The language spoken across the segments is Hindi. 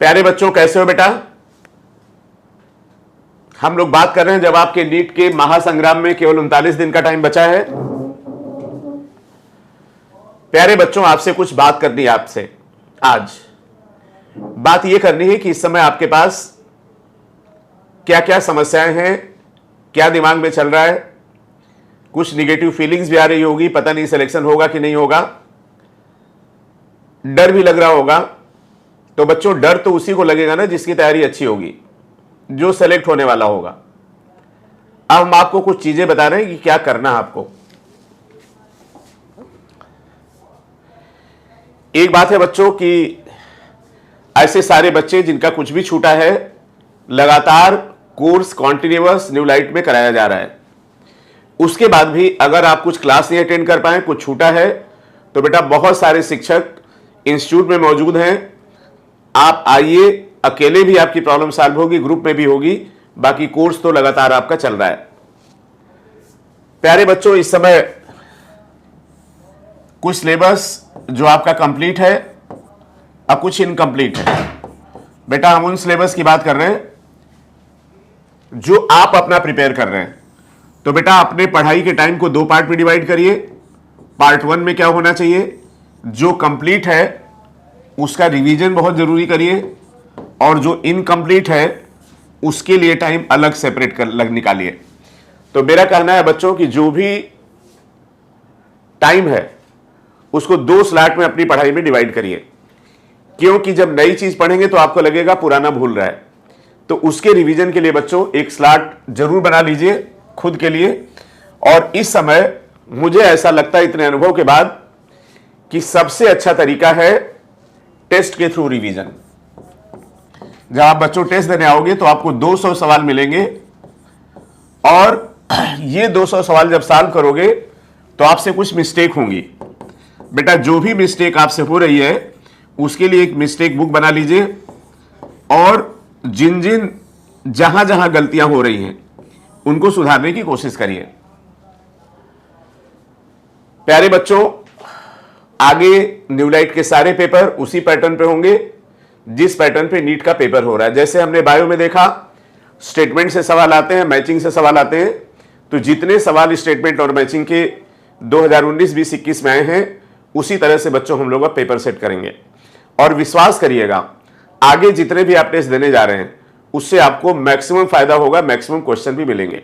प्यारे बच्चों, कैसे हो बेटा? हम लोग बात कर रहे हैं जब आपके नीट के महासंग्राम में केवल 39 दिन का टाइम बचा है। प्यारे बच्चों, आपसे कुछ बात करनी है। आपसे आज बात यह करनी है कि इस समय आपके पास क्या क्या समस्याएं हैं, क्या दिमाग में चल रहा है। कुछ निगेटिव फीलिंग्स भी आ रही होगी, पता नहीं सिलेक्शन होगा कि नहीं होगा, डर भी लग रहा होगा। तो बच्चों, डर तो उसी को लगेगा ना जिसकी तैयारी अच्छी होगी, जो सेलेक्ट होने वाला होगा। अब हम आपको कुछ चीजें बता रहे हैं कि क्या करना है आपको। एक बात है बच्चों कि ऐसे सारे बच्चे जिनका कुछ भी छूटा है, लगातार कोर्स कॉन्टिन्यूअस न्यू लाइट में कराया जा रहा है। उसके बाद भी अगर आप कुछ क्लास नहीं अटेंड कर पाए, कुछ छूटा है, तो बेटा बहुत सारे शिक्षक इंस्टीट्यूट में मौजूद हैं। आप आइए, अकेले भी आपकी प्रॉब्लम सॉल्व होगी, ग्रुप में भी होगी, बाकी कोर्स तो लगातार आपका चल रहा है। प्यारे बच्चों, इस समय कुछ सिलेबस जो आपका कंप्लीट है और कुछ इनकम्प्लीट है। बेटा, हम उन सिलेबस की बात कर रहे हैं जो आप अपना प्रिपेयर कर रहे हैं। तो बेटा, अपने पढ़ाई के टाइम को 2 पार्ट में डिवाइड करिए। पार्ट 1 में क्या होना चाहिए, जो कंप्लीट है उसका रिवीजन बहुत जरूरी करिए, और जो इनकम्प्लीट है उसके लिए टाइम अलग सेपरेट कर निकालिए। तो मेरा कहना है बच्चों कि जो भी टाइम है उसको 2 स्लॉट में अपनी पढ़ाई में डिवाइड करिए, क्योंकि जब नई चीज पढ़ेंगे तो आपको लगेगा पुराना भूल रहा है। तो उसके रिवीजन के लिए बच्चों एक स्लॉट जरूर बना लीजिए खुद के लिए। और इस समय मुझे ऐसा लगता है इतने अनुभव के बाद कि सबसे अच्छा तरीका है टेस्ट के थ्रू रिवीजन। जब आप बच्चों टेस्ट देने आओगे तो आपको 200 सवाल मिलेंगे, और ये 200 सवाल जब सॉल्व करोगे तो आपसे कुछ मिस्टेक होंगी। बेटा, जो भी मिस्टेक आपसे हो रही है उसके लिए एक मिस्टेक बुक बना लीजिए, और जिन जिन जहां जहां गलतियां हो रही हैं उनको सुधारने की कोशिश करिए। प्यारे बच्चों, आगे न्यू लाइट के सारे पेपर उसी पैटर्न पे होंगे जिस पैटर्न पे नीट का पेपर हो रहा है। जैसे हमने बायो में देखा, स्टेटमेंट से सवाल आते हैं, मैचिंग से सवाल आते हैं। तो जितने सवाल स्टेटमेंट और मैचिंग के 2019, 20, 21 में आए हैं, उसी तरह से बच्चों हम लोग अब पेपर सेट करेंगे। और विश्वास करिएगा, आगे जितने भी आप टेस्ट देने जा रहे हैं उससे आपको मैक्सिमम फायदा होगा, मैक्सिमम क्वेश्चन भी मिलेंगे।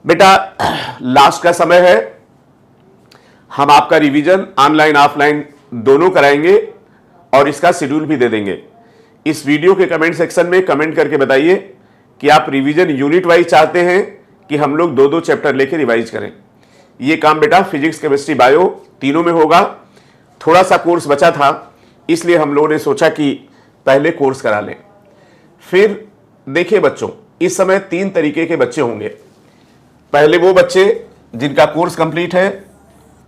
बेटा, लास्ट का समय है, हम आपका रिवीजन ऑनलाइन ऑफलाइन दोनों कराएंगे और इसका शेड्यूल भी दे देंगे। इस वीडियो के कमेंट सेक्शन में कमेंट करके बताइए कि आप रिवीजन यूनिट वाइज चाहते हैं कि हम लोग 2-2 चैप्टर लेके रिवाइज करें। ये काम बेटा फिजिक्स, केमिस्ट्री, बायो तीनों में होगा। थोड़ा सा कोर्स बचा था, इसलिए हम लोगों ने सोचा कि पहले कोर्स करा लें। फिर देखिए बच्चों, इस समय 3 तरीके के बच्चे होंगे। पहले वो बच्चे जिनका कोर्स कंप्लीट है,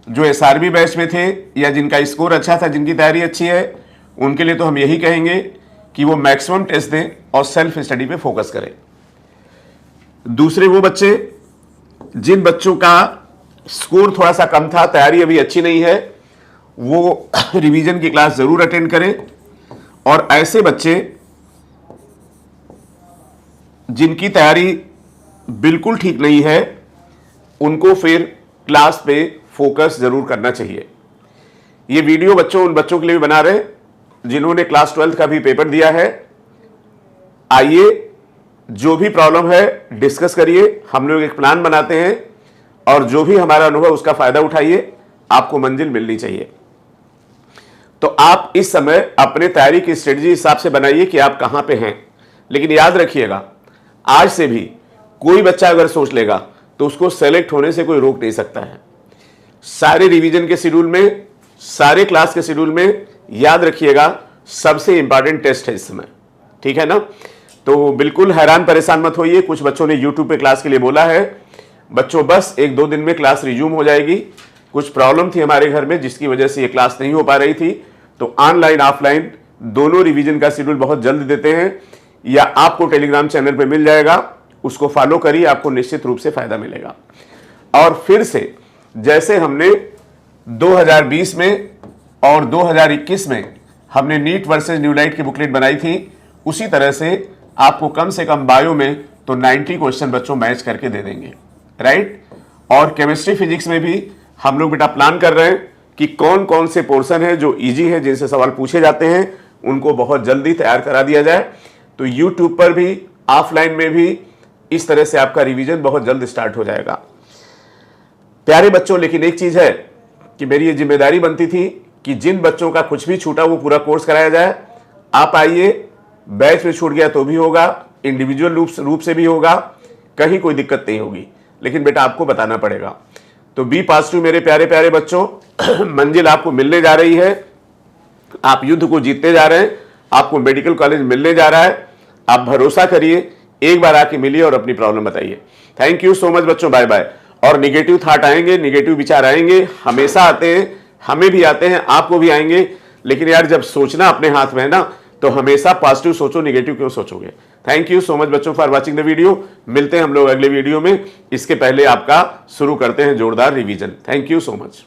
जो एसआरबी बैच में थे या जिनका स्कोर अच्छा था, जिनकी तैयारी अच्छी है, उनके लिए तो हम यही कहेंगे कि वो मैक्सिमम टेस्ट दें और सेल्फ स्टडी पे फोकस करें। दूसरे वो बच्चे जिन बच्चों का स्कोर थोड़ा सा कम था, तैयारी अभी अच्छी नहीं है, वो रिवीजन की क्लास जरूर अटेंड करें। और ऐसे बच्चे जिनकी तैयारी बिल्कुल ठीक नहीं है, उनको फिर क्लास पे फोकस जरूर करना चाहिए। ये वीडियो बच्चों उन बच्चों के लिए भी बना रहे जिन्होंने क्लास 12 का भी पेपर दिया है। आइए, जो भी प्रॉब्लम है डिस्कस करिए, हम लोग एक प्लान बनाते हैं, और जो भी हमारा अनुभव उसका फायदा उठाइए। आपको मंजिल मिलनी चाहिए। तो आप इस समय अपने तैयारी की स्ट्रेटजी हिसाब से बनाइए कि आप कहां पे हैं। लेकिन याद रखिएगा, आज से भी कोई बच्चा अगर सोच लेगा तो उसको सेलेक्ट होने से कोई रोक नहीं सकता है। सारे रिवीजन के शेड्यूल में, सारे क्लास के शेड्यूल में याद रखिएगा सबसे इंपॉर्टेंट टेस्ट है इस समय, ठीक है ना। तो बिल्कुल हैरान परेशान मत होइए। कुछ बच्चों ने यूट्यूब पे क्लास के लिए बोला है। बच्चों, बस 1-2 दिन में क्लास रिज्यूम हो जाएगी। कुछ प्रॉब्लम थी हमारे घर में जिसकी वजह से ये क्लास नहीं हो पा रही थी। तो ऑनलाइन ऑफलाइन दोनों रिवीजन का शेड्यूल बहुत जल्द देते हैं, या आपको टेलीग्राम चैनल पे मिल जाएगा, उसको फॉलो करिए, आपको निश्चित रूप से फायदा मिलेगा। और फिर से जैसे हमने 2020 में और 2021 में हमने नीट वर्सेस न्यूलाइट की बुकलेट बनाई थी, उसी तरह से आपको कम से कम बायो में तो 90 क्वेश्चन बच्चों मैच करके दे देंगे, राइट। और केमिस्ट्री फिजिक्स में भी हम लोग बेटा प्लान कर रहे हैं कि कौन कौन से पोर्शन है जो इजी है, जिनसे सवाल पूछे जाते हैं, उनको बहुत जल्दी तैयार करा दिया जाए। तो यूट्यूब पर भी ऑफलाइन में भी इस तरह से आपका रिवीजन बहुत जल्द स्टार्ट हो जाएगा प्यारे बच्चों। लेकिन एक चीज है कि मेरी ये जिम्मेदारी बनती थी कि जिन बच्चों का कुछ भी छूटा वो पूरा कोर्स कराया जाए। आप आइए, बैच में छूट गया तो भी होगा, इंडिविजुअल रूप से भी होगा, कहीं कोई दिक्कत नहीं होगी, लेकिन बेटा आपको बताना पड़ेगा। तो बी पॉजिटिव मेरे प्यारे प्यारे बच्चों, मंजिल आपको मिलने जा रही है, आप युद्ध को जीतते जा रहे हैं, आपको मेडिकल कॉलेज मिलने जा रहा है। आप भरोसा करिए, एक बार आके मिलिए और अपनी प्रॉब्लम बताइए। थैंक यू सो मच बच्चों, बाय बाय। और निगेटिव थॉट आएंगे, निगेटिव विचार आएंगे, हमेशा आते हैं, हमें भी आते हैं, आपको भी आएंगे, लेकिन यार जब सोचना अपने हाथ में है ना, तो हमेशा पॉजिटिव सोचो, निगेटिव क्यों सोचोगे। थैंक यू सो मच बच्चों फॉर वाचिंग द वीडियो। मिलते हैं हम लोग अगले वीडियो में। इसके पहले आपका शुरू करते हैं जोरदार revision. Thank you so much.